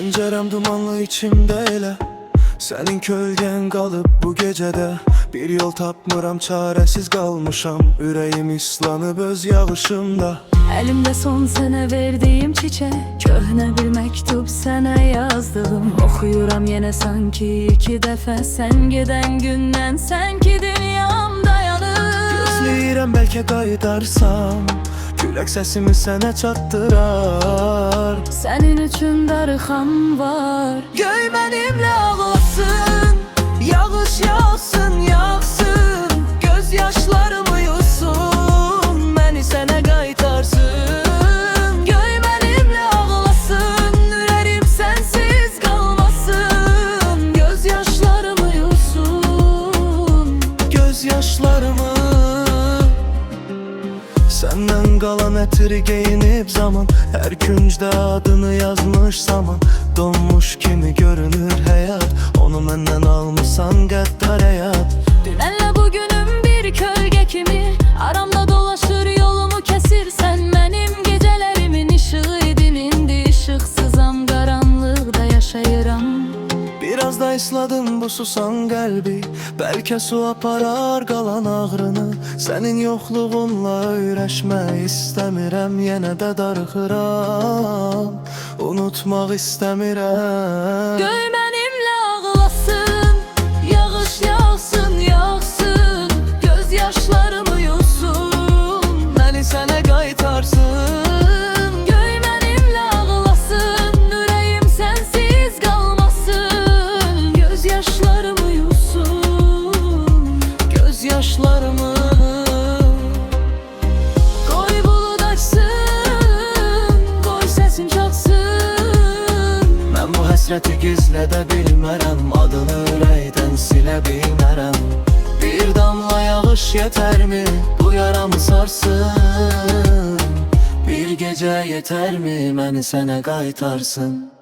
Pəncərəm dumanlı içimdə elə Sənin kölgən qalıb bu gecədə Bir yol tapmıram, çarəsiz qalmışam Ürəyim islanıb öz yağışımda Elimde son sene verdiğim çiçek Köhne bir mektup sana yazdığım Okuyuram yine sanki iki defa Sen giden günden sanki dünyam dayanır Gözləyirəm bəlkə qayıdarsam Külək səsimi sənə çatdırar Senin üçün darıxam var Göy benimle ağlasın Yağış yağsın yağsın Gözyaşlarımı yusun Beni sənə qaytarsın Göy benimle ağlasın Ürərim sensiz qalmasın Gözyaşlarımı yusun Gözyaşlarımı Səndən qalan ətri geyinib zaman Hər küncdə adını yazmış zaman Donmuş kimi görünür həyat Onu məndən almışsan qəddar həyat Dünənlə bugünüm bir kölge kimi Aramda dolaşır yolumu kesirsen Benim gecelerimin ışığı idin indi Işıksızam qaranlıqda yaşayıram Biraz da isladım bu susan qəlbi Bəlkə su aparar qalan ağrını Sənin yoxluğunla öyrəşmək istəmirəm Yenə də darıxıram Unutmaq istəmirəm Göy benimle ağlasın Yağış yağsın yağsın Gözyaşlarımı yusun Məni sənə qaytarsın Göy benimle ağlasın Ürəyim sensiz qalmasın Gözyaşlarımı yusun Gözyaşlarımı Koy bulut açsın Koy sesin çalsın Mən bu həsrəti gizlədə bilmərəm Adını ürəkdən silə bilmərəm Bir damla yağış yetərmi Bu yaramı sarsın Bir gecə yetərmi Məni sənə qaytarsın